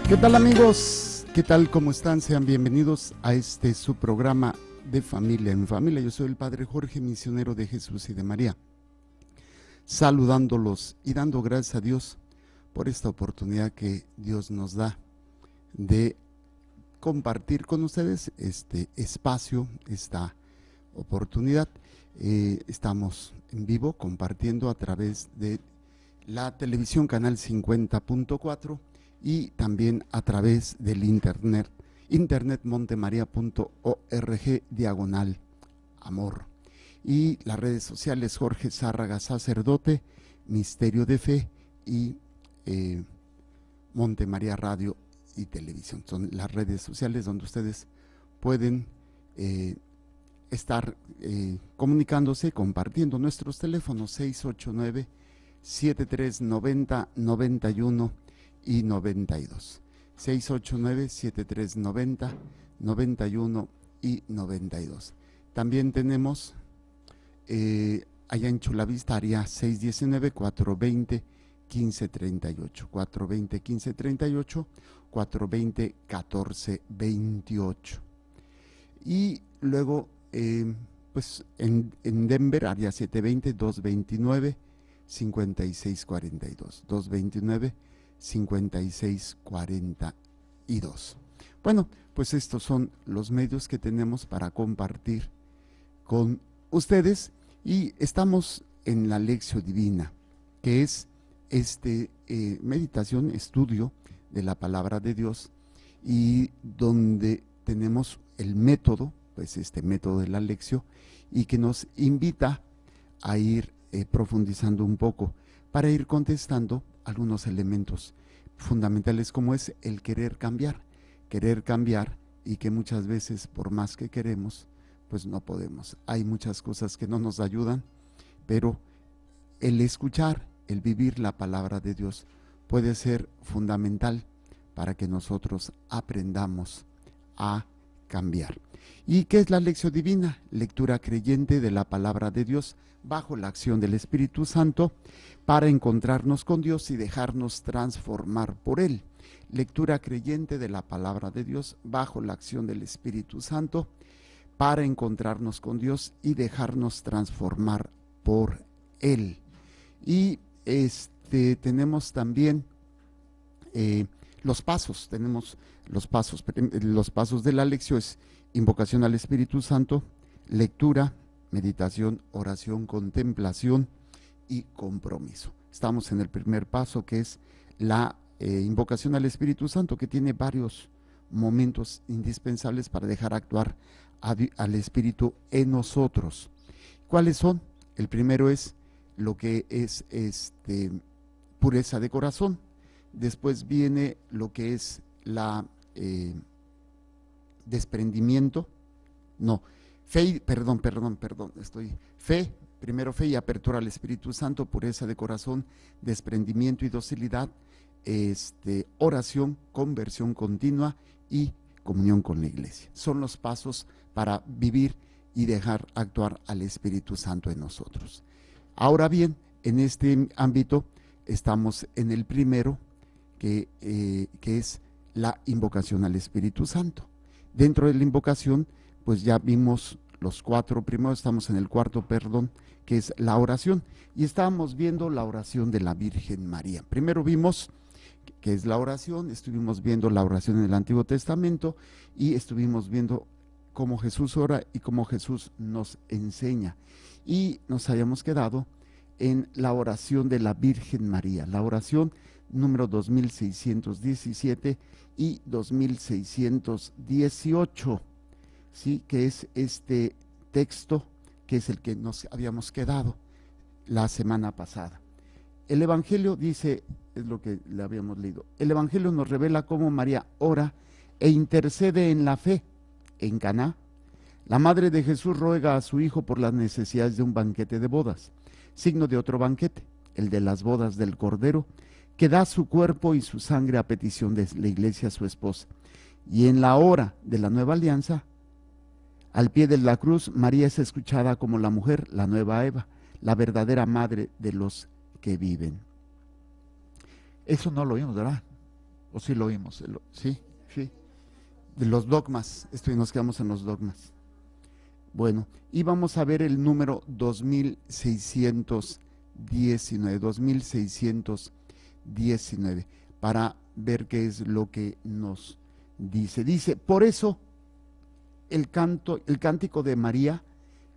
¿Qué tal, amigos? ¿Qué tal? ¿Cómo están? Sean bienvenidos a su programa de Familia en Familia. Yo soy el Padre Jorge, misionero de Jesús y de María, saludándolos y dando gracias a Dios por esta oportunidad que Dios nos da de compartir con ustedes este espacio, esta oportunidad. Estamos en vivo compartiendo a través de la televisión canal 50.4 y también a través del internet montemaria.org/amor, y las redes sociales Jorge Zárraga Sacerdote, Misterio de Fe y Montemaria Radio y Televisión. Son las redes sociales donde ustedes pueden estar comunicándose, compartiendo. Nuestros teléfonos 689-7390-91 y 92, 689-7390-91 y 92. También tenemos allá en Chulavista, área 619-420-1538, 420-1538, 420-1428. Y luego, pues en Denver, área 720-229-5642, 229-5642. Bueno, pues estos son los medios que tenemos para compartir con ustedes, y estamos en la Lección Divina, que es meditación, estudio de la palabra de Dios, y donde tenemos el método, pues método de la Lección, y que nos invita a ir profundizando un poco para ir contestando algunos elementos fundamentales, como es el querer cambiar, y que muchas veces, por más que queremos, pues no podemos. Hay muchas cosas que no nos ayudan, pero el escuchar, el vivir la palabra de Dios puede ser fundamental para que nosotros aprendamos a cambiar. ¿Y qué es la Lección Divina? Lectura creyente de la palabra de Dios bajo la acción del Espíritu Santo para encontrarnos con Dios y dejarnos transformar por Él. Lectura creyente de la palabra de Dios bajo la acción del Espíritu Santo para encontrarnos con Dios y dejarnos transformar por Él. Y tenemos también los pasos. Tenemos los pasos de la lección: es invocación al Espíritu Santo, lectura, meditación, oración, contemplación y compromiso. Estamos en el primer paso, que es la invocación al Espíritu Santo, que tiene varios momentos indispensables para dejar actuar al Espíritu en nosotros. ¿Cuáles son? El primero es lo que es pureza de corazón. Después viene lo que es la fe, primero fe y apertura al Espíritu Santo, pureza de corazón, desprendimiento y docilidad, oración, conversión continua y comunión con la iglesia. Son los pasos para vivir y dejar actuar al Espíritu Santo en nosotros. Ahora bien, en este ámbito estamos en el primero, que es la invocación al Espíritu Santo. Dentro de la invocación, pues ya vimos los cuatro primeros, estamos en el cuarto, que es la oración, y estábamos viendo la oración de la Virgen María. Primero vimos qué es la oración, estuvimos viendo la oración en el Antiguo Testamento, y estuvimos viendo cómo Jesús ora y cómo Jesús nos enseña, y nos habíamos quedado en la oración de la Virgen María, la oración número 2617 y 2618, ¿sí? Que es este texto, que es el que nos habíamos quedado la semana pasada. El Evangelio dice, es lo que le habíamos leído, el Evangelio nos revela cómo María ora e intercede en la fe. En Caná, la madre de Jesús ruega a su hijo por las necesidades de un banquete de bodas, signo de otro banquete, el de las bodas del Cordero, que da su cuerpo y su sangre a petición de la iglesia a su esposa. Y en la hora de la nueva alianza, al pie de la cruz, María es escuchada como la mujer, la nueva Eva, la verdadera madre de los que viven. Eso no lo oímos, ¿verdad? ¿O sí lo oímos? Sí, sí. De los dogmas, esto y nos quedamos en los dogmas. Bueno, y vamos a ver el número 2619, para ver qué es lo que nos dice. Dice, por eso el cántico de María,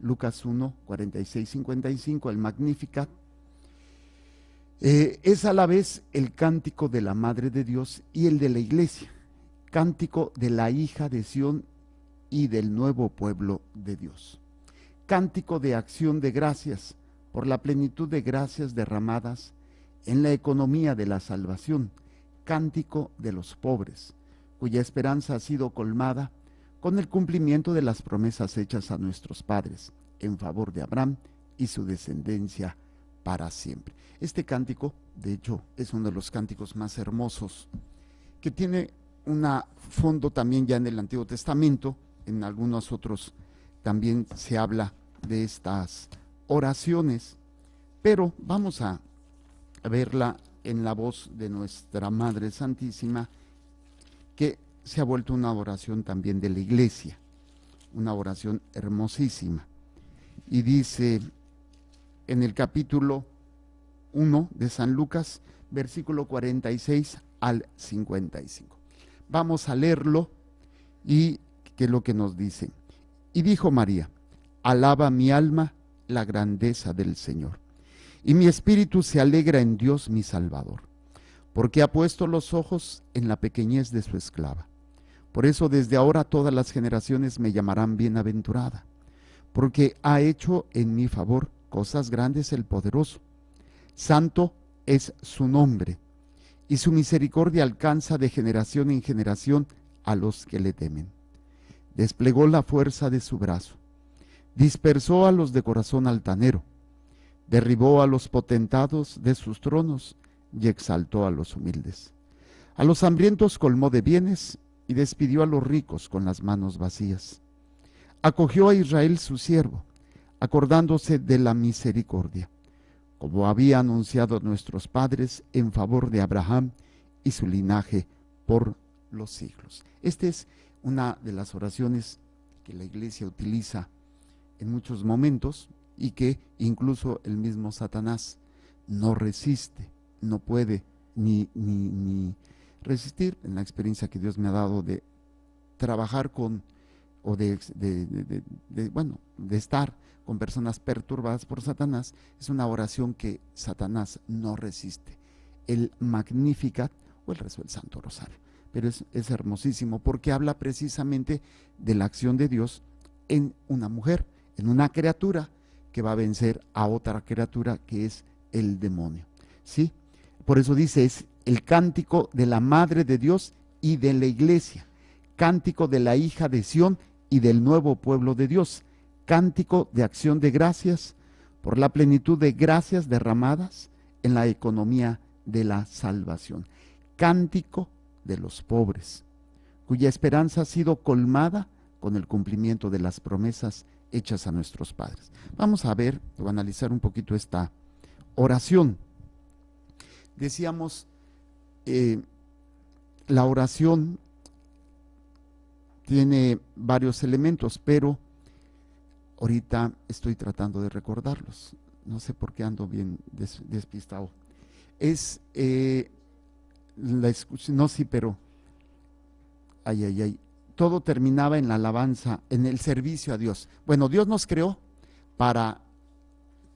Lucas 1, 46, 55, el Magnificat, es a la vez el cántico de la Madre de Dios y el de la Iglesia, cántico de la hija de Sión y del nuevo pueblo de Dios, cántico de acción de gracias por la plenitud de gracias derramadas en la economía de la salvación, cántico de los pobres, cuya esperanza ha sido colmada con el cumplimiento de las promesas hechas a nuestros padres en favor de Abraham y su descendencia para siempre. Este cántico, de hecho, es uno de los cánticos más hermosos, que tiene un fondo también ya en el Antiguo Testamento. En algunos otros también se habla de estas oraciones, pero vamos a verla en la voz de nuestra Madre Santísima, que se ha vuelto una oración también de la Iglesia, una oración hermosísima. Y dice en el capítulo 1 de San Lucas, versículo 46 al 55. Vamos a leerlo y qué es lo que nos dice. Y dijo María, alaba mi alma la grandeza del Señor, y mi espíritu se alegra en Dios mi Salvador, porque ha puesto los ojos en la pequeñez de su esclava. Por eso desde ahora todas las generaciones me llamarán bienaventurada, porque ha hecho en mi favor cosas grandes el poderoso. Santo es su nombre, y su misericordia alcanza de generación en generación a los que le temen. Desplegó la fuerza de su brazo, dispersó a los de corazón altanero, derribó a los potentados de sus tronos y exaltó a los humildes. A los hambrientos colmó de bienes y despidió a los ricos con las manos vacías. Acogió a Israel su siervo, acordándose de la misericordia, como había anunciado nuestros padres en favor de Abraham y su linaje por los siglos. Esta es una de las oraciones que la Iglesia utiliza en muchos momentos y que incluso el mismo Satanás no resiste, no puede ni resistir, en la experiencia que Dios me ha dado de trabajar con, o de estar con personas perturbadas por Satanás. Es una oración que Satanás no resiste, el Magnificat o el rezo del Santo Rosario. Pero es hermosísimo porque habla precisamente de la acción de Dios en una mujer, en una criatura que va a vencer a otra criatura que es el demonio, ¿sí? Por eso dice, es el cántico de la Madre de Dios y de la Iglesia, cántico de la hija de Sión y del nuevo pueblo de Dios, cántico de acción de gracias por la plenitud de gracias derramadas en la economía de la salvación, cántico de los pobres, cuya esperanza ha sido colmada con el cumplimiento de las promesas hechas a nuestros padres. Vamos a ver o analizar un poquito esta oración. Decíamos, la oración tiene varios elementos, pero ahorita estoy tratando de recordarlos. No sé por qué ando bien despistado. Es no, sí, pero todo terminaba en la alabanza, en el servicio a Dios. Bueno, Dios nos creó para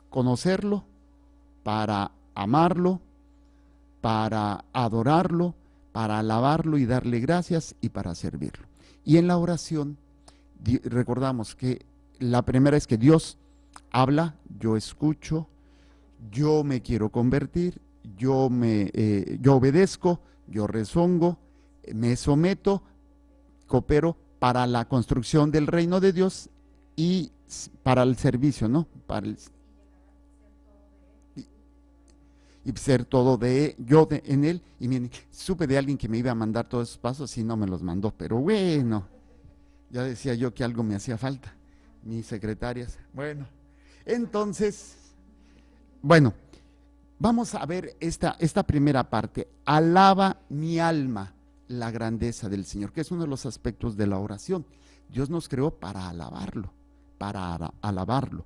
conocerlo, para amarlo, para adorarlo, para alabarlo y darle gracias y para servirlo. Y en la oración recordamos que la primera es que Dios habla, yo escucho, yo me quiero convertir, yo obedezco, yo rezongo, me someto, coopero para la construcción del reino de Dios y para el servicio, ¿no? Y ser todo de yo en él. Y miren, supe de alguien que me iba a mandar todos esos pasos y no me los mandó, pero bueno, ya decía yo que algo me hacía falta, mis secretarias. Bueno, entonces, bueno, vamos a ver esta primera parte. Alaba mi alma la grandeza del Señor, que es uno de los aspectos de la oración. Dios nos creó para alabarlo, alabarlo.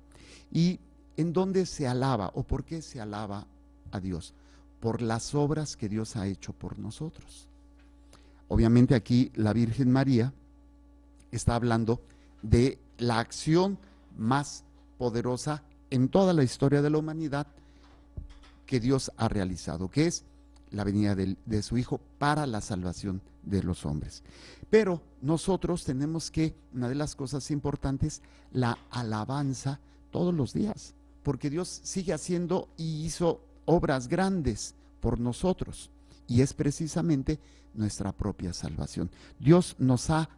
¿Y en dónde se alaba o por qué se alaba a Dios? Por las obras que Dios ha hecho por nosotros. Obviamente aquí la Virgen María está hablando de la acción más poderosa en toda la historia de la humanidad que Dios ha realizado, que es la venida de su Hijo para la salvación de los hombres. Pero nosotros tenemos que, una de las cosas importantes, la alabanza todos los días, porque Dios sigue haciendo y hizo obras grandes por nosotros, y es precisamente nuestra propia salvación. Dios nos ha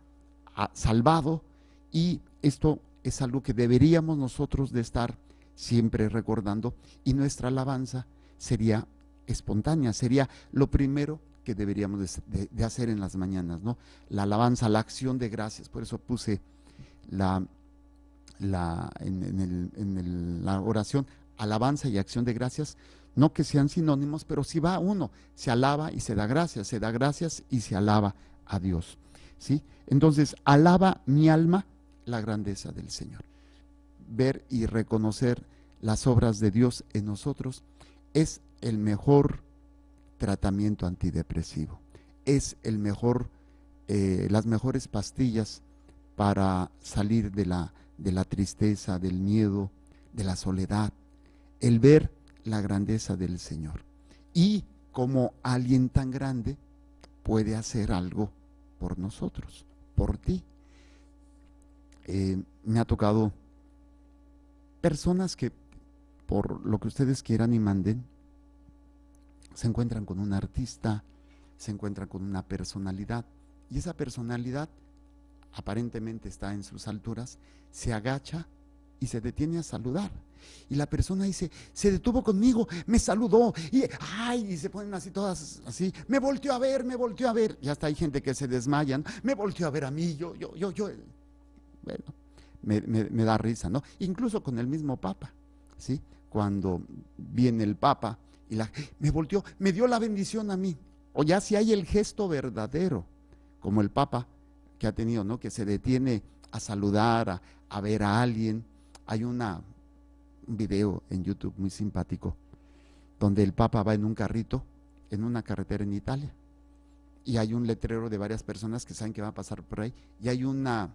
salvado, y esto es algo que deberíamos nosotros de estar siempre recordando, y nuestra alabanza sería espontánea, sería lo primero que deberíamos de hacer en las mañanas, ¿no? La alabanza, la acción de gracias. Por eso puse la oración, alabanza y acción de gracias, no que sean sinónimos, pero si va uno, se alaba y se da gracias y se alaba a Dios, ¿sí? Entonces, alaba mi alma la grandeza del Señor. Ver y reconocer las obras de Dios en nosotros es el mejor tratamiento antidepresivo, es el mejor, las mejores pastillas para salir de la tristeza, del miedo, de la soledad, el ver la grandeza del Señor y cómo alguien tan grande puede hacer algo por nosotros, por ti. Me ha tocado personas que, por lo que ustedes quieran y manden, se encuentran con un artista, se encuentran con una personalidad, y esa personalidad aparentemente está en sus alturas, se agacha y se detiene a saludar. Y la persona dice, se detuvo conmigo, me saludó, y ay, y se ponen así todas así, me volteó a ver, y hasta hay gente que se desmayan, me volteó a ver a mí, bueno, me da risa, ¿no? Incluso con el mismo Papa, ¿sí? Cuando viene el Papa y me volteó, me dio la bendición a mí. O ya si hay el gesto verdadero, como el Papa que ha tenido, ¿no? Que se detiene a saludar, a ver a alguien. Hay un video en YouTube muy simpático, donde el Papa va en un carrito, en una carretera en Italia, y hay un letrero de varias personas que saben que va a pasar por ahí, y hay una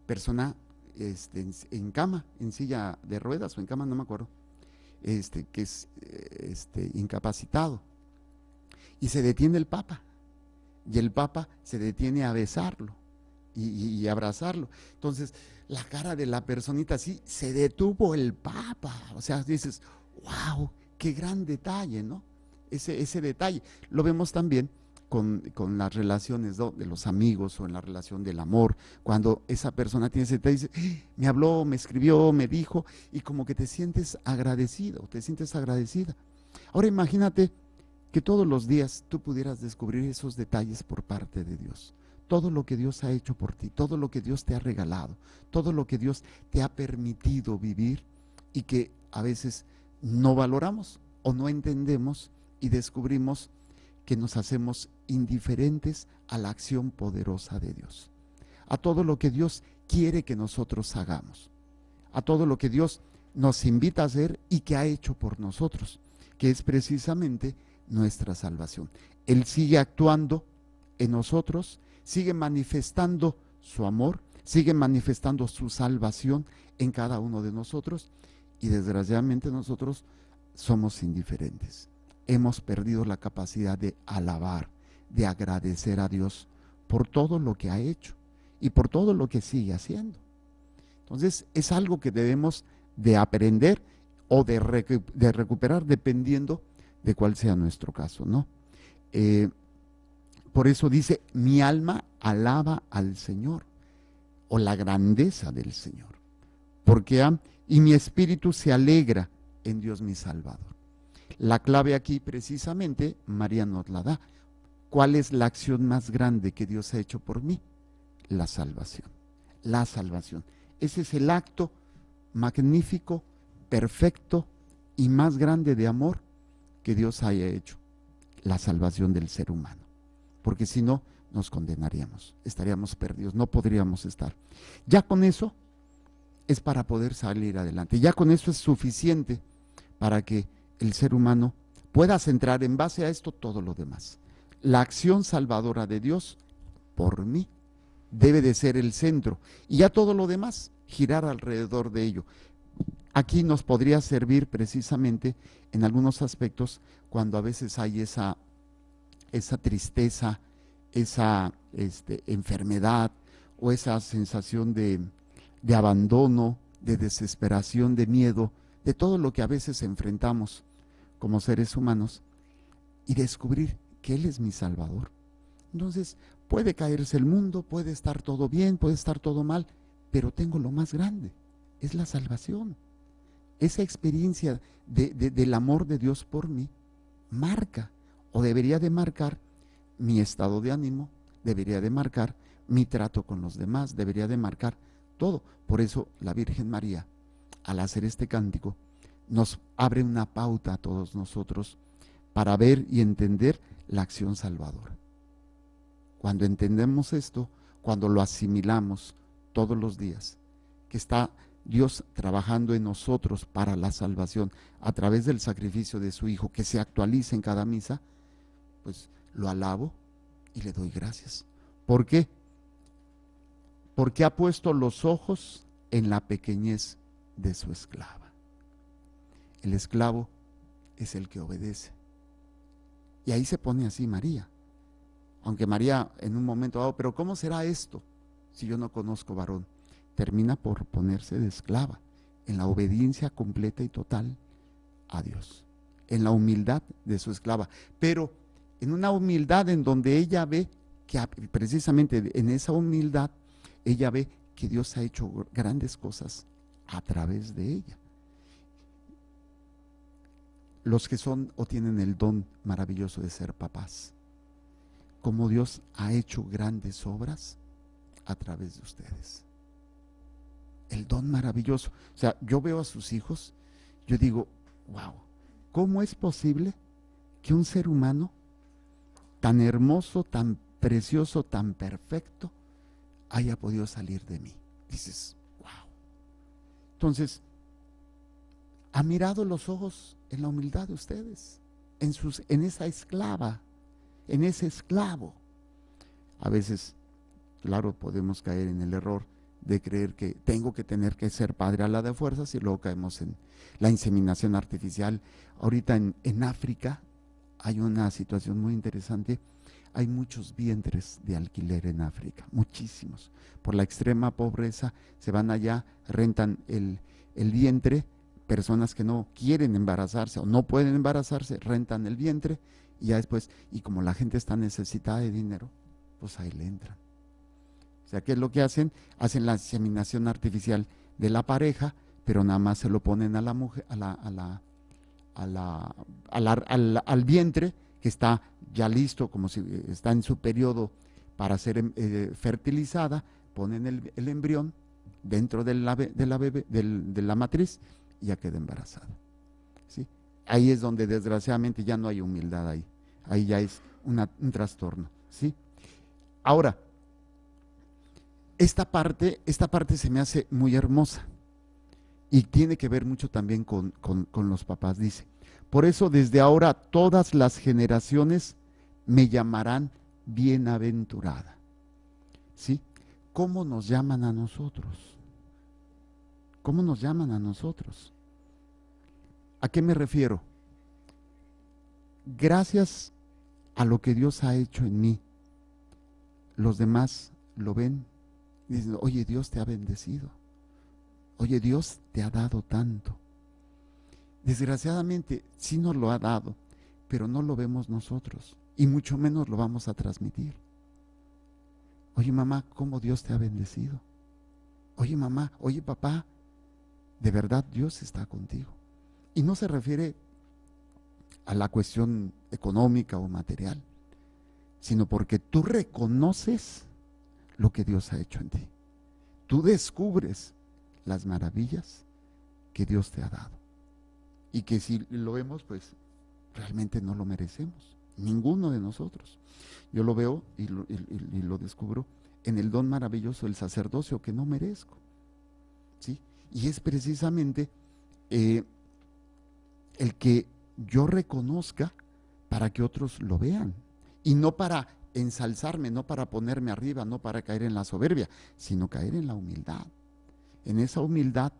persona en cama, en silla de ruedas o en cama, no me acuerdo, que es incapacitado, y se detiene el Papa, y el Papa se detiene a besarlo y abrazarlo. Entonces la cara de la personita así, se detuvo el Papa, o sea, dices, wow, qué gran detalle, ¿no? Ese detalle lo vemos también con las relaciones, ¿no?, de los amigos, o en la relación del amor, cuando esa persona tiene ese detalle, dice, me habló, me escribió, me dijo, y como que te sientes agradecido, te sientes agradecida. Ahora imagínate que todos los días tú pudieras descubrir esos detalles por parte de Dios, todo lo que Dios ha hecho por ti, todo lo que Dios te ha regalado, todo lo que Dios te ha permitido vivir, y que a veces no valoramos o no entendemos, y descubrimos que nos hacemos indiferentes a la acción poderosa de Dios, a todo lo que Dios quiere que nosotros hagamos, a todo lo que Dios nos invita a hacer y que ha hecho por nosotros, que es precisamente nuestra salvación. Él sigue actuando en nosotros, sigue manifestando su amor, sigue manifestando su salvación en cada uno de nosotros, y desgraciadamente nosotros somos indiferentes. Hemos perdido la capacidad de alabar, de agradecer a Dios por todo lo que ha hecho y por todo lo que sigue haciendo. Entonces es algo que debemos de aprender o de recuperar, dependiendo de cuál sea nuestro caso, ¿no? Por eso dice, mi alma alaba al Señor, o la grandeza del Señor, porque y mi espíritu se alegra en Dios mi Salvador. La clave aquí precisamente María nos la da. ¿Cuál es la acción más grande que Dios ha hecho por mí? La salvación. La salvación. Ese es el acto magnífico, perfecto y más grande de amor que Dios haya hecho la salvación del ser humano, porque si no, nos condenaríamos, estaríamos perdidos, no podríamos estar. Ya con eso es para poder salir adelante, ya con eso es suficiente para que el ser humano pueda centrar en base a esto todo lo demás. La acción salvadora de Dios por mí debe de ser el centro y ya todo lo demás girar alrededor de ello. Aquí nos podría servir precisamente en algunos aspectos cuando a veces hay esa tristeza, esa enfermedad o esa sensación de abandono, de desesperación, de miedo, de todo lo que a veces enfrentamos como seres humanos, y descubrir que Él es mi Salvador. Entonces puede caerse el mundo, puede estar todo bien, puede estar todo mal, pero tengo lo más grande, es la salvación. Esa experiencia del amor de Dios por mí marca o debería de marcar mi estado de ánimo, debería de marcar mi trato con los demás, debería de marcar todo. Por eso la Virgen María, al hacer este cántico, nos abre una pauta a todos nosotros para ver y entender la acción salvadora. Cuando entendemos esto, cuando lo asimilamos todos los días, que está Dios trabajando en nosotros para la salvación a través del sacrificio de su Hijo, que se actualiza en cada misa, pues lo alabo y le doy gracias. ¿Por qué? Porque ha puesto los ojos en la pequeñez de su esclava. El esclavo es el que obedece. Y ahí se pone así María. Aunque María en un momento dado, pero ¿cómo será esto si yo no conozco varón? Termina por ponerse de esclava en la obediencia completa y total a Dios, en la humildad de su esclava, pero en una humildad en donde ella ve que precisamente en esa humildad ella ve que Dios ha hecho grandes cosas a través de ella. Los que son o tienen el don maravilloso de ser papás, como Dios ha hecho grandes obras a través de ustedes. El don maravilloso. O sea, yo veo a sus hijos, yo digo, wow, ¿cómo es posible que un ser humano tan hermoso, tan precioso, tan perfecto haya podido salir de mí? Dices, wow. Entonces, ha mirado los ojos en la humildad de ustedes, en esa esclava, en ese esclavo. A veces, claro, podemos caer en el error de creer que tengo que tener que ser padre a la de fuerzas y luego caemos en la inseminación artificial. Ahorita en África hay una situación muy interesante. Hay muchos vientres de alquiler en África, muchísimos. Por la extrema pobreza se van allá, rentan el vientre. Personas que no quieren embarazarse o no pueden embarazarse, rentan el vientre y ya después, y como la gente está necesitada de dinero, pues ahí le entran. O sea, ¿qué es lo que hacen? Hacen la inseminación artificial de la pareja, pero nada más se lo ponen a la mujer, al vientre, que está ya listo, como si está en su periodo para ser fertilizada, ponen el embrión dentro de la matriz y ya queda embarazada. ¿Sí? Ahí es donde desgraciadamente ya no hay humildad ahí. Ahí ya es un trastorno. ¿Sí? Ahora, esta parte se me hace muy hermosa y tiene que ver mucho también con los papás. Dice, por eso desde ahora todas las generaciones me llamarán bienaventurada. ¿Sí? ¿Cómo nos llaman a nosotros? ¿Cómo nos llaman a nosotros? ¿A qué me refiero? Gracias a lo que Dios ha hecho en mí, los demás lo ven y dicen, oye, Dios te ha bendecido. Oye, Dios te ha dado tanto. Desgraciadamente sí nos lo ha dado, pero no lo vemos nosotros y mucho menos lo vamos a transmitir. Oye, mamá, ¿cómo Dios te ha bendecido? Oye, mamá, oye, papá, de verdad Dios está contigo. Y no se refiere a la cuestión económica o material, sino porque tú reconoces lo que Dios ha hecho en ti. Tú descubres las maravillas que Dios te ha dado. Y que si lo vemos, pues realmente no lo merecemos, ninguno de nosotros. Yo lo veo y lo descubro en el don maravilloso del sacerdocio que no merezco, ¿sí? Y es precisamente el que yo reconozca para que otros lo vean, y no para ensalzarme, no para ponerme arriba, no para caer en la soberbia, sino caer en la humildad, en esa humildad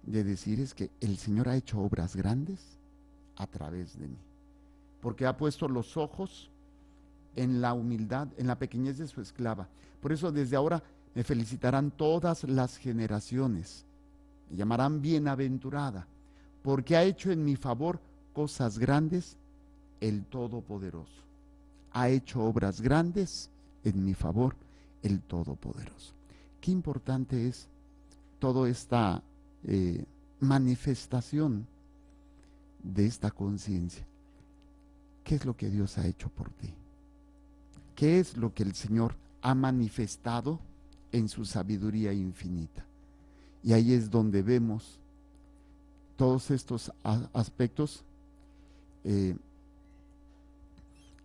de decir es que el Señor ha hecho obras grandes a través de mí, porque ha puesto los ojos en la humildad, en la pequeñez de su esclava. Por eso desde ahora me felicitarán todas las generaciones, me llamarán bienaventurada, porque ha hecho en mi favor cosas grandes el Todopoderoso. Ha hecho obras grandes en mi favor el Todopoderoso. Qué importante es toda esta manifestación de esta conciencia. ¿Qué es lo que Dios ha hecho por ti? ¿Qué es lo que el Señor ha manifestado en su sabiduría infinita? Y ahí es donde vemos todos estos aspectos,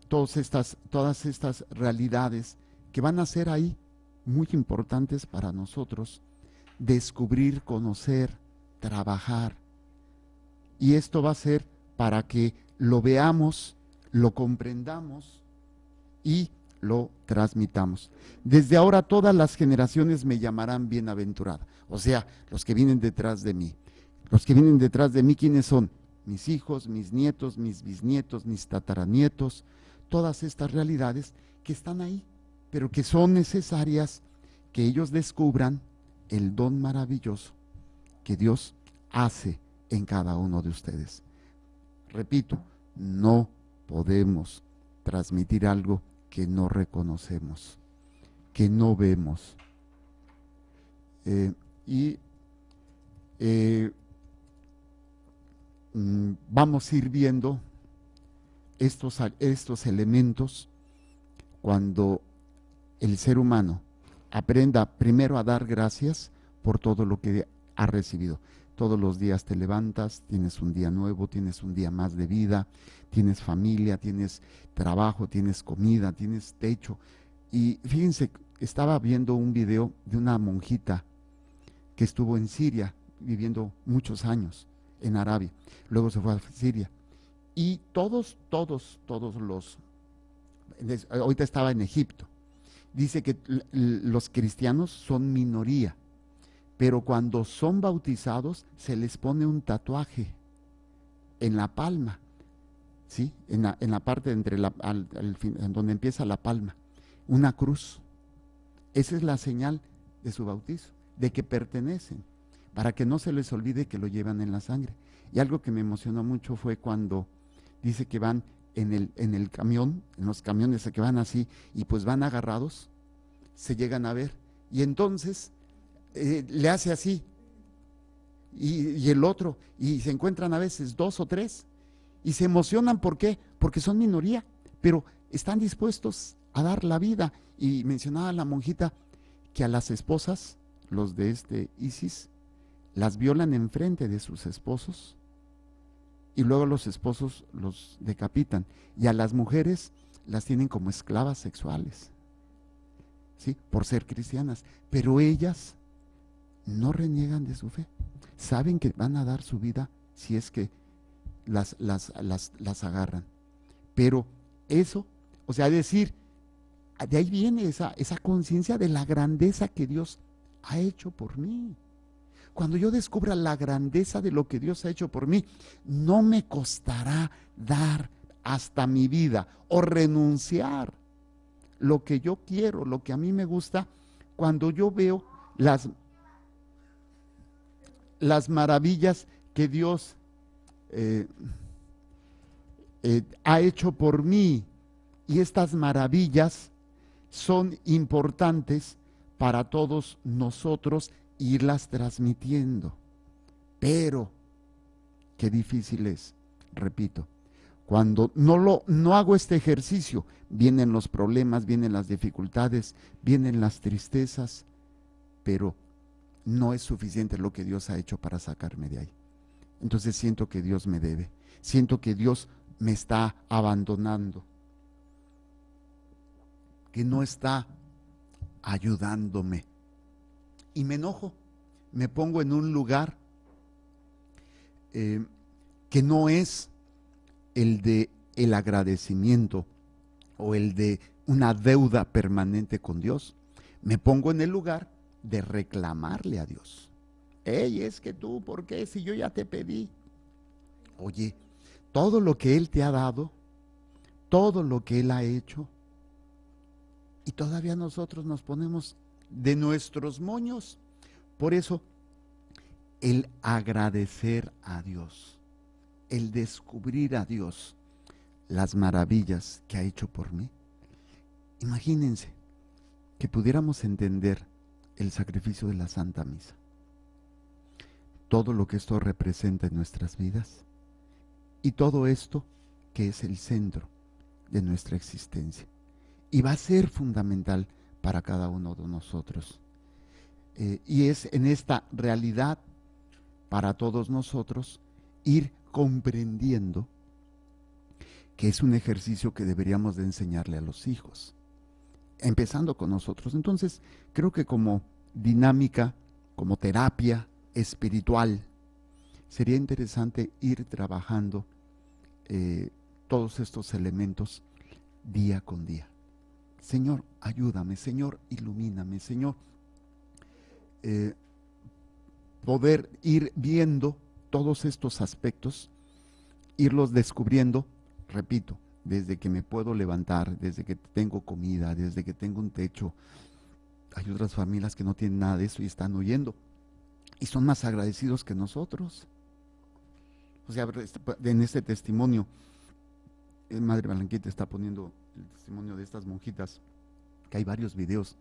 todas estas realidades que van a ser ahí muy importantes para nosotros descubrir, conocer, trabajar. Y esto va a ser para que lo veamos, lo comprendamos y lo transmitamos. Desde ahora todas las generaciones me llamarán bienaventurada. O sea, los que vienen detrás de mí. Los que vienen detrás de mí, ¿quiénes son? Mis hijos, mis nietos, mis bisnietos, mis tataranietos. Todas estas realidades que están ahí, pero que son necesarias que ellos descubran el don maravilloso que Dios hace en cada uno de ustedes. Repito, no podemos transmitir algo que no reconocemos, que no vemos. Vamos a ir viendo estos elementos cuando el ser humano aprenda primero a dar gracias por todo lo que ha recibido. Todos los días te levantas, tienes un día nuevo, tienes un día más de vida, tienes familia, tienes trabajo, tienes comida, tienes techo. Y fíjense, estaba viendo un video de una monjita que estuvo en Siria viviendo muchos años, en Arabia. Luego se fue a Siria. Y todos ahorita estaba en Egipto. Dice que los cristianos son minoría, pero cuando son bautizados se les pone un tatuaje en la palma, ¿sí? En la parte entre en donde empieza la palma, una cruz. Esa es la señal de su bautizo, de que pertenecen, para que no se les olvide que lo llevan en la sangre. Y algo que me emocionó mucho fue cuando dice que van en el camión, en los camiones que van así, y pues van agarrados, se llegan a ver, y entonces le hace así, y el otro, y se encuentran a veces 2 o 3, y se emocionan. ¿Por qué? Porque son minoría, pero están dispuestos a dar la vida. Y mencionaba la monjita que a las esposas, los de ISIS, las violan enfrente de sus esposos, y luego los esposos los decapitan, y a las mujeres las tienen como esclavas sexuales, ¿sí? Por ser cristianas, pero ellas no reniegan de su fe, saben que van a dar su vida si es que las agarran. Pero eso, o sea, decir, de ahí viene esa conciencia de la grandeza que Dios ha hecho por mí. Cuando yo descubra la grandeza de lo que Dios ha hecho por mí, no me costará dar hasta mi vida o renunciar lo que yo quiero, lo que a mí me gusta, cuando yo veo las maravillas que Dios ha hecho por mí. Y estas maravillas son importantes para todos nosotros irlas transmitiendo. Pero qué difícil es, repito, cuando no hago este ejercicio, vienen los problemas, vienen las dificultades, vienen las tristezas, pero no es suficiente lo que Dios ha hecho para sacarme de ahí. Entonces siento que Dios me debe, siento que Dios me está abandonando, que no está ayudándome. Y me enojo, me pongo en un lugar que no es el de el agradecimiento o el de una deuda permanente con Dios. Me pongo en el lugar de reclamarle a Dios. Hey, es que tú, ¿por qué? Si yo ya te pedí. Oye, todo lo que Él te ha dado, todo lo que Él ha hecho, y todavía nosotros nos ponemos de nuestros moños. Por eso, el agradecer a Dios, el descubrir a Dios, las maravillas que ha hecho por mí. Imagínense que pudiéramos entender el sacrificio de la Santa Misa, todo lo que esto representa en nuestras vidas y todo esto que es el centro de nuestra existencia y va a ser fundamental para cada uno de nosotros. Y es en esta realidad para todos nosotros ir comprendiendo que es un ejercicio que deberíamos de enseñarle a los hijos, empezando con nosotros. Entonces, creo que como dinámica, como terapia espiritual, sería interesante ir trabajando todos estos elementos día con día. Señor, ayúdame, Señor, ilumíname, Señor. Poder ir viendo todos estos aspectos, irlos descubriendo, repito, desde que me puedo levantar, desde que tengo comida, desde que tengo un techo. Hay otras familias que no tienen nada de eso y están huyendo y son más agradecidos que nosotros. O sea, en este testimonio, Madre Blanquita está poniendo el testimonio de estas monjitas, que hay varios videos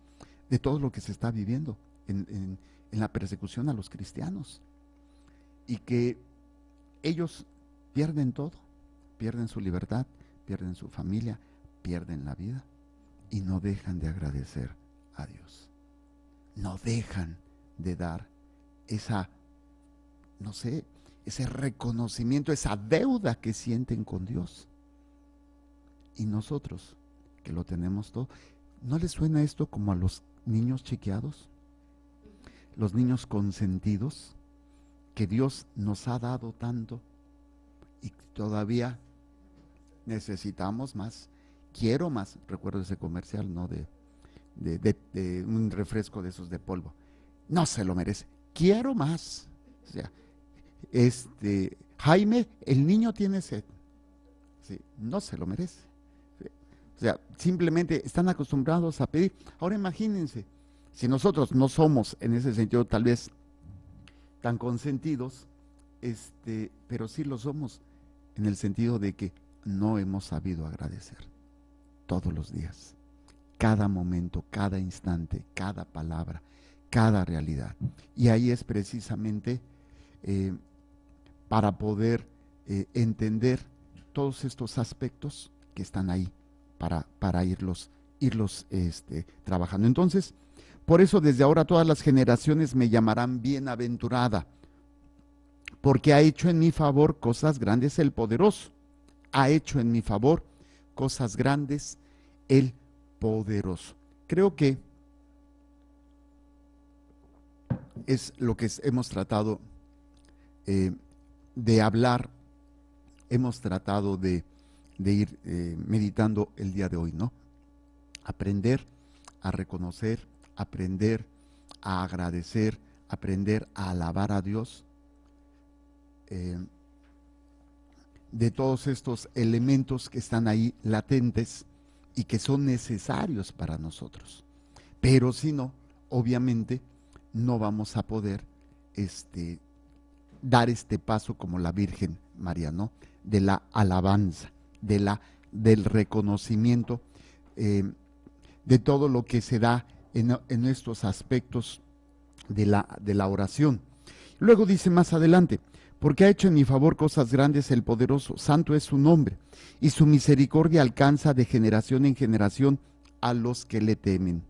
de todo lo que se está viviendo en la persecución a los cristianos y que ellos pierden todo, pierden su libertad, pierden su familia, pierden la vida y no dejan de agradecer a Dios, no dejan de dar esa, no sé, ese reconocimiento, esa deuda que sienten con Dios. Y nosotros, que lo tenemos todo, ¿no les suena esto como a los niños chiqueados? Los niños consentidos, que Dios nos ha dado tanto y todavía necesitamos más. Quiero más. Recuerdo ese comercial, ¿no? De un refresco de esos de polvo. No se lo merece. Quiero más. O sea, Jaime, el niño tiene sed. Sí, no se lo merece. O sea, simplemente están acostumbrados a pedir. Ahora imagínense, si nosotros no somos en ese sentido tal vez tan consentidos, pero sí lo somos en el sentido de que no hemos sabido agradecer todos los días, cada momento, cada instante, cada palabra, cada realidad. Y ahí es precisamente para poder entender todos estos aspectos que están ahí para irlos trabajando. Entonces, por eso desde ahora todas las generaciones me llamarán bienaventurada, porque ha hecho en mi favor cosas grandes el poderoso. Ha hecho en mi favor cosas grandes el poderoso. Creo que es lo que hemos tratado de hablar, hemos tratado de ir meditando el día de hoy, ¿no? Aprender a reconocer, aprender a agradecer, aprender a alabar a Dios, de todos estos elementos que están ahí latentes y que son necesarios para nosotros. Pero si no, obviamente no vamos a poder dar este paso como la Virgen María, ¿no? De la alabanza, del reconocimiento de todo lo que se da en estos aspectos de la oración. Luego dice más adelante, porque ha hecho en mi favor cosas grandes el poderoso, santo es su nombre, y su misericordia alcanza de generación en generación a los que le temen,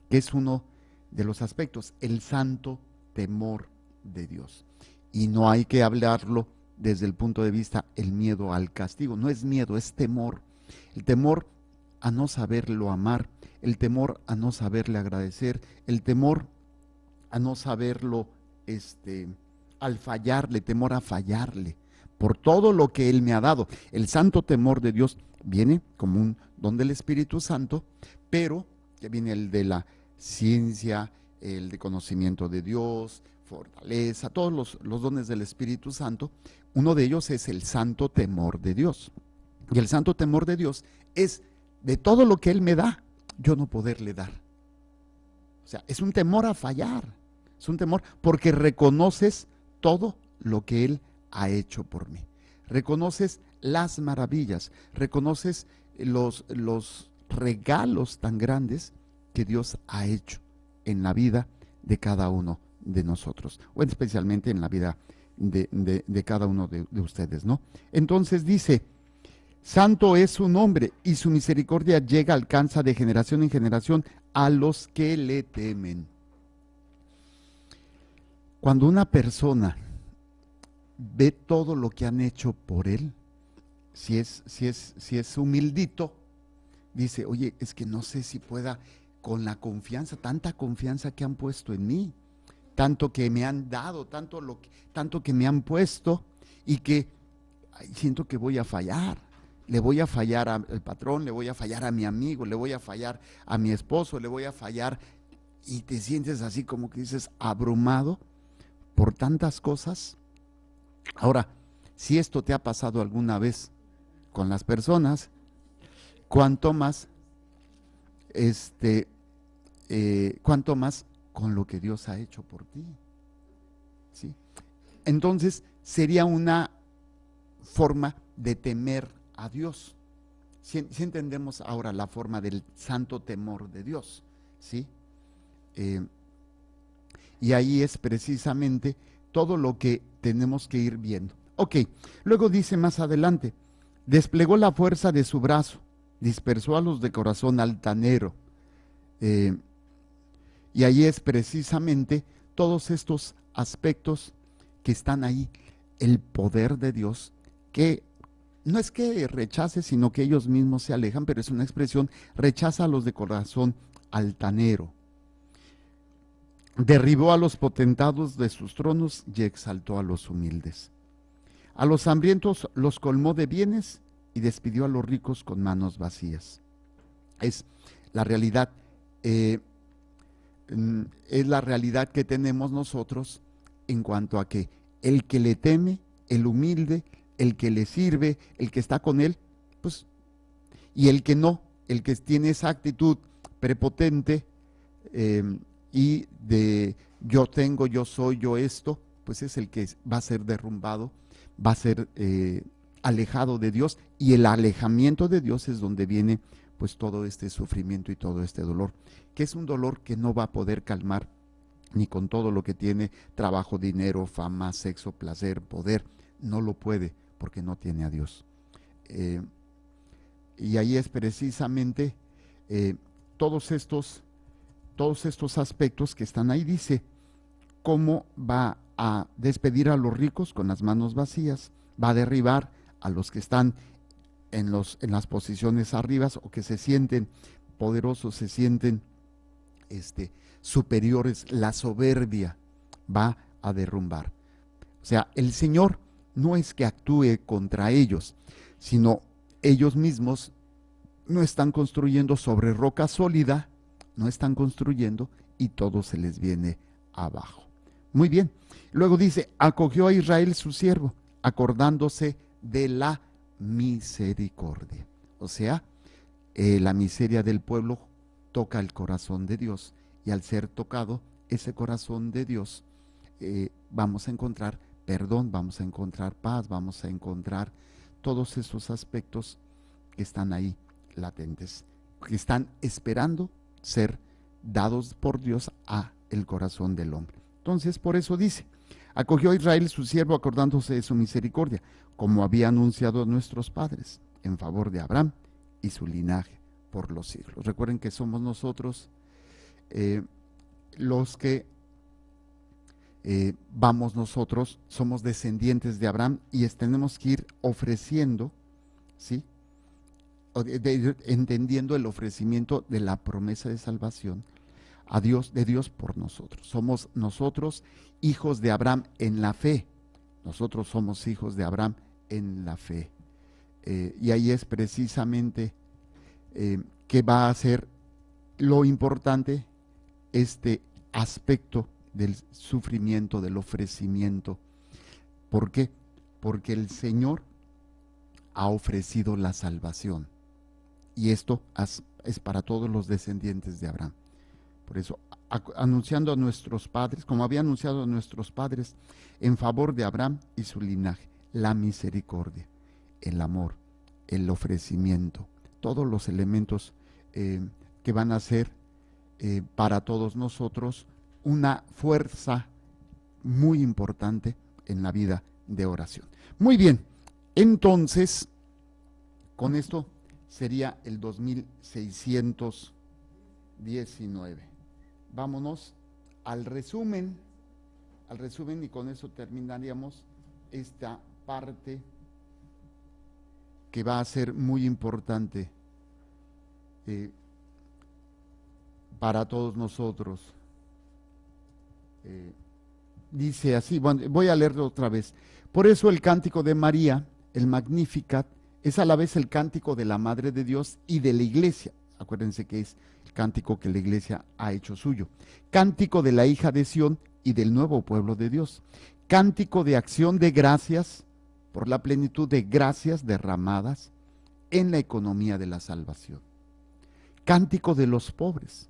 que es uno de los aspectos, el santo temor de Dios. Y no hay que hablarlo desde el punto de vista el miedo al castigo. No es miedo, es temor. El temor a no saberlo amar, el temor a no saberle agradecer, el temor a no saberlo, al fallarle, temor a fallarle, por todo lo que Él me ha dado. El santo temor de Dios viene como un don del Espíritu Santo, pero que viene el de la ciencia, el de conocimiento de Dios, fortaleza, todos los dones del Espíritu Santo. Uno de ellos es el santo temor de Dios. Y el santo temor de Dios es de todo lo que Él me da, yo no poderle dar. O sea, es un temor a fallar, es un temor porque reconoces todo lo que Él ha hecho por mí. Reconoces las maravillas, reconoces los regalos tan grandes que Dios ha hecho en la vida de cada uno de nosotros, o especialmente en la vida de cada uno de ustedes, ¿no? Entonces dice, santo es su nombre y su misericordia llega, alcanza de generación en generación a los que le temen. Cuando una persona ve todo lo que han hecho por él, si es humildito, dice, oye, es que no sé si pueda con la confianza, tanta confianza que han puesto en mí, tanto que me han dado, tanto que me han puesto, y que siento que voy a fallar. Le voy a fallar al patrón, le voy a fallar a mi amigo, le voy a fallar a mi esposo, le voy a fallar, y te sientes así como que dices abrumado por tantas cosas. Ahora, si esto te ha pasado alguna vez con las personas, cuanto más, cuanto más con lo que Dios ha hecho por ti, ¿sí? Entonces sería una forma de temer a Dios. Si entendemos ahora la forma del santo temor de Dios, ¿sí? Y ahí es precisamente todo lo que tenemos que ir viendo. Ok, luego dice más adelante, desplegó la fuerza de su brazo, dispersó a los de corazón altanero. Y ahí es precisamente todos estos aspectos que están ahí, el poder de Dios, que no es que rechace, sino que ellos mismos se alejan, pero es una expresión, rechaza a los de corazón altanero. Derribó a los potentados de sus tronos y exaltó a los humildes. A los hambrientos los colmó de bienes y despidió a los ricos con manos vacías. Es la realidad, es la realidad que tenemos nosotros en cuanto a que el que le teme, el humilde, el que le sirve, el que está con él, pues, y el que no, el que tiene esa actitud prepotente y de yo tengo, yo soy, yo esto, pues es el que va a ser derrumbado, va a ser alejado de Dios, y el alejamiento de Dios es donde viene pues todo este sufrimiento y todo este dolor, que es un dolor que no va a poder calmar ni con todo lo que tiene, trabajo, dinero, fama, sexo, placer, poder, no lo puede porque no tiene a Dios. Y ahí es precisamente todos estos aspectos que están ahí. Dice cómo va a despedir a los ricos con las manos vacías, va a derribar a los que están en las posiciones arriba o que se sienten poderosos, se sienten superiores, la soberbia va a derrumbar. O sea, el Señor no es que actúe contra ellos, sino ellos mismos no están construyendo sobre roca sólida, no están construyendo y todo se les viene abajo. Muy bien. Luego dice, acogió a Israel su siervo, acordándose de la misericordia. O sea, la miseria del pueblo toca el corazón de Dios, y al ser tocado ese corazón de Dios, vamos a encontrar perdón, vamos a encontrar paz, vamos a encontrar todos esos aspectos que están ahí latentes, que están esperando ser dados por Dios a el corazón del hombre. Entonces, por eso dice, acogió a Israel su siervo acordándose de su misericordia, como había anunciado a nuestros padres, en favor de Abraham y su linaje por los siglos. Recuerden que somos nosotros los que vamos nosotros, somos descendientes de Abraham y tenemos que ir ofreciendo, ¿sí? Entendiendo el ofrecimiento de la promesa de salvación a Dios, de Dios por nosotros. Somos nosotros hijos de Abraham en la fe. Nosotros somos hijos de Abraham en la fe. Y ahí es precisamente que va a ser lo importante, este aspecto del sufrimiento, del ofrecimiento. ¿Por qué? Porque el Señor ha ofrecido la salvación. Y esto es para todos los descendientes de Abraham. Por eso, anunciando a nuestros padres, como había anunciado a nuestros padres, en favor de Abraham y su linaje, la misericordia, el amor, el ofrecimiento, todos los elementos que van a ser para todos nosotros una fuerza muy importante en la vida de oración. Muy bien, entonces, con esto sería el 2619. Vámonos al resumen y con eso terminaríamos esta parte que va a ser muy importante para todos nosotros. Dice así, bueno, voy a leerlo otra vez. Por eso el cántico de María, el Magnificat, es a la vez el cántico de la Madre de Dios y de la Iglesia. Acuérdense que es el cántico que la Iglesia ha hecho suyo. Cántico de la hija de Sión y del nuevo pueblo de Dios. Cántico de acción de gracias por la plenitud de gracias derramadas en la economía de la salvación. Cántico de los pobres,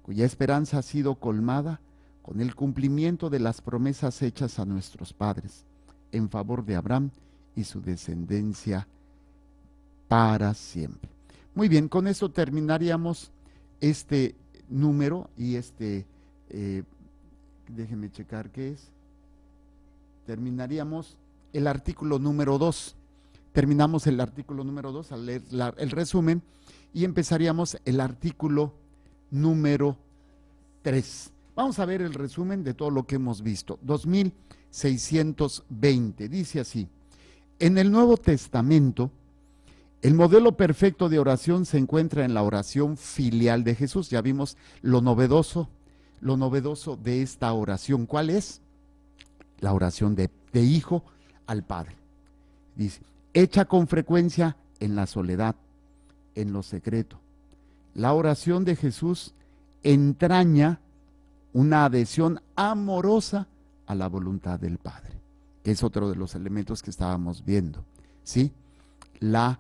cuya esperanza ha sido colmada con el cumplimiento de las promesas hechas a nuestros padres en favor de Abraham y su descendencia para siempre. Muy bien, con eso terminaríamos este número y déjenme checar qué es. Terminaríamos el artículo número 2. Terminamos el artículo número 2 al leer el resumen y empezaríamos el artículo número 3. Vamos a ver el resumen de todo lo que hemos visto. 2620, dice así: en el Nuevo Testamento, el modelo perfecto de oración se encuentra en la oración filial de Jesús. Ya vimos lo novedoso de esta oración. ¿Cuál es? La oración de hijo al Padre. Dice, hecha con frecuencia en la soledad, en lo secreto. La oración de Jesús entraña una adhesión amorosa a la voluntad del Padre, que es otro de los elementos que estábamos viendo, ¿sí? La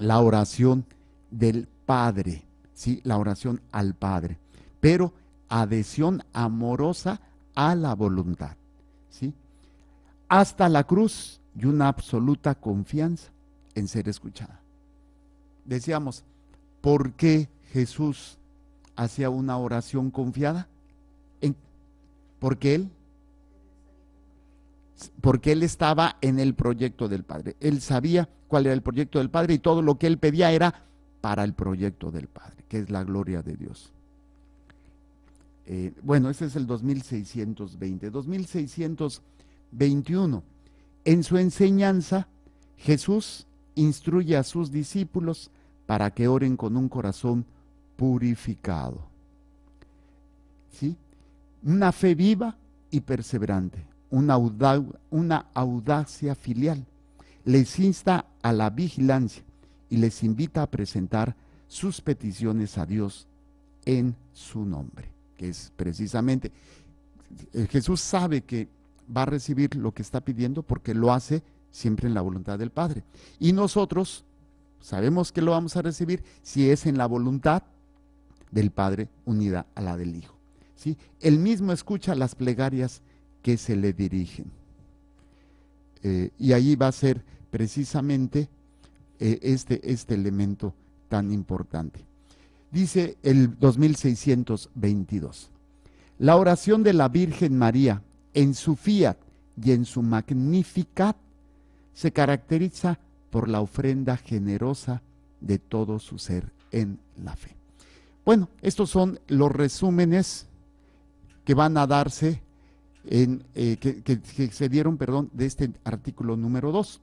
oración del Padre, ¿sí? La oración al Padre, pero adhesión amorosa a la voluntad, ¿sí? Hasta la cruz y una absoluta confianza en ser escuchada. Decíamos, ¿por qué Jesús hacía una oración confiada? Porque él estaba en el proyecto del Padre. Él sabía cuál era el proyecto del Padre y todo lo que él pedía era para el proyecto del Padre, que es la gloria de Dios. Bueno, ese es el 2620. 2621. En su enseñanza, Jesús instruye a sus discípulos para que oren con un corazón purificado, ¿sí? Una fe viva y perseverante, una audacia filial. Les insta a la vigilancia y les invita a presentar sus peticiones a Dios en su nombre, que es precisamente, Jesús sabe que va a recibir lo que está pidiendo porque lo hace siempre en la voluntad del Padre. Y nosotros sabemos que lo vamos a recibir si es en la voluntad del Padre unida a la del Hijo, ¿sí? Él mismo escucha las plegarias que se le dirigen. Y ahí va a ser precisamente este elemento tan importante. Dice el 2622. La oración de la Virgen María en su Fiat y en su Magnificat se caracteriza por la ofrenda generosa de todo su ser en la fe. Bueno, estos son los resúmenes que van a darse, que se dieron, perdón, de este artículo número 2,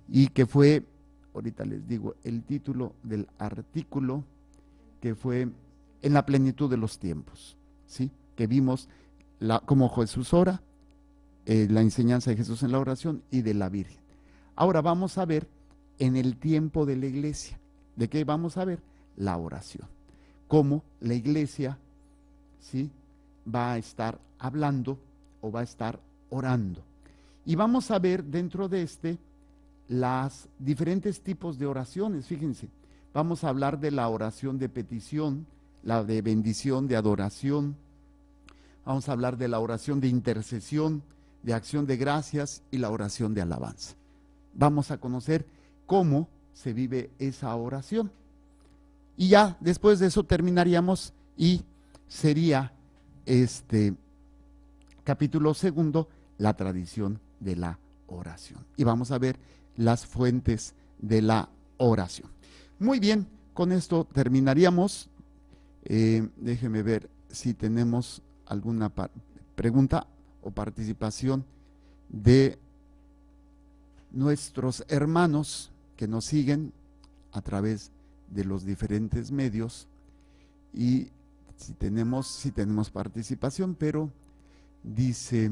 y que fue, ahorita les digo el título del artículo, que fue en la plenitud de los tiempos, ¿sí? Que vimos cómo Jesús ora, la enseñanza de Jesús en la oración y de la Virgen. Ahora vamos a ver en el tiempo de la iglesia. ¿De qué vamos a ver? La oración. Cómo la iglesia, ¿sí?, va a estar hablando o va a estar orando. Y vamos a ver dentro de las diferentes tipos de oraciones. Fíjense, vamos a hablar de la oración de petición, la de bendición, de adoración. Vamos a hablar de la oración de intercesión, de acción de gracias y la oración de alabanza. Vamos a conocer cómo se vive esa oración. Y ya después de eso terminaríamos y sería capítulo 2, la tradición de la oración. Y vamos a ver las fuentes de la oración. Muy bien, con esto terminaríamos. Déjeme ver si tenemos alguna pregunta o participación de nuestros hermanos que nos siguen a través de los diferentes medios, y si tenemos participación, pero dice,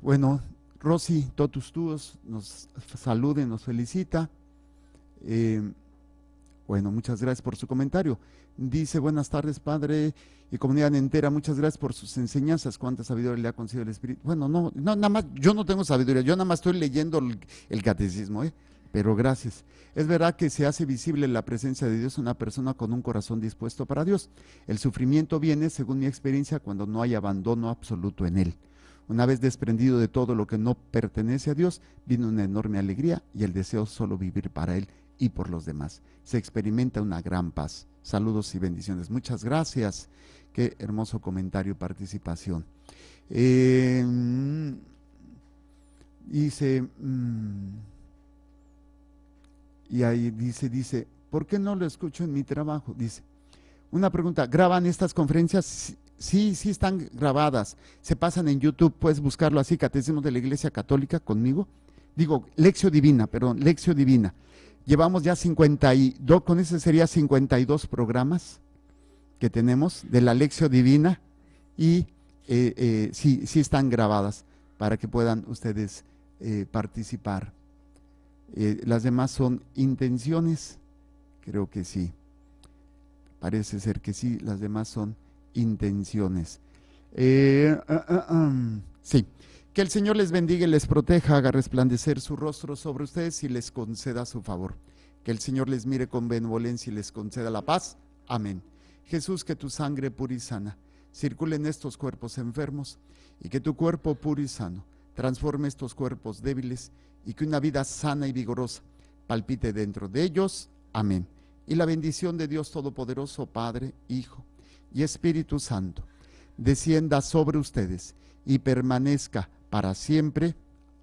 bueno, Rosy Totus Tuos nos saluda y nos felicita. Bueno, muchas gracias por su comentario. Dice, buenas tardes, padre y comunidad entera, muchas gracias por sus enseñanzas. ¿Cuánta sabiduría le ha concedido el Espíritu? Bueno, no, nada más, yo no tengo sabiduría, yo nada más estoy leyendo el catecismo, pero gracias. Es verdad que se hace visible la presencia de Dios en una persona con un corazón dispuesto para Dios. El sufrimiento viene, según mi experiencia, cuando no hay abandono absoluto en él. Una vez desprendido de todo lo que no pertenece a Dios, viene una enorme alegría y el deseo solo vivir para Él y por los demás. Se experimenta una gran paz. Saludos y bendiciones. Muchas gracias. Qué hermoso comentario y participación. Dice, y ahí dice, ¿por qué no lo escucho en mi trabajo? Dice, una pregunta, ¿graban estas conferencias? Sí están grabadas, se pasan en YouTube, puedes buscarlo así, Catecismo de la Iglesia Católica conmigo. Digo, Lección Divina. Llevamos ya 52, con ese sería 52 programas que tenemos de la Lección Divina, y sí están grabadas para que puedan ustedes participar. Las demás son intenciones, creo que sí, parece ser que sí, las demás son intenciones. Sí, que el Señor les bendiga y les proteja, haga resplandecer su rostro sobre ustedes y les conceda su favor. Que el Señor les mire con benevolencia y les conceda la paz. Amén. Jesús, que tu sangre pura y sana circule en estos cuerpos enfermos, y que tu cuerpo puro y sano transforme estos cuerpos débiles, y que una vida sana y vigorosa palpite dentro de ellos. Amén. Y la bendición de Dios Todopoderoso, Padre, Hijo y Espíritu Santo, descienda sobre ustedes y permanezca para siempre.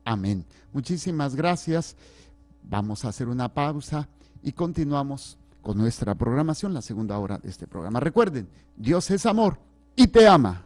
Amén. Muchísimas gracias. Vamos a hacer una pausa y continuamos con nuestra programación, la segunda hora de este programa. Recuerden, Dios es amor y te ama.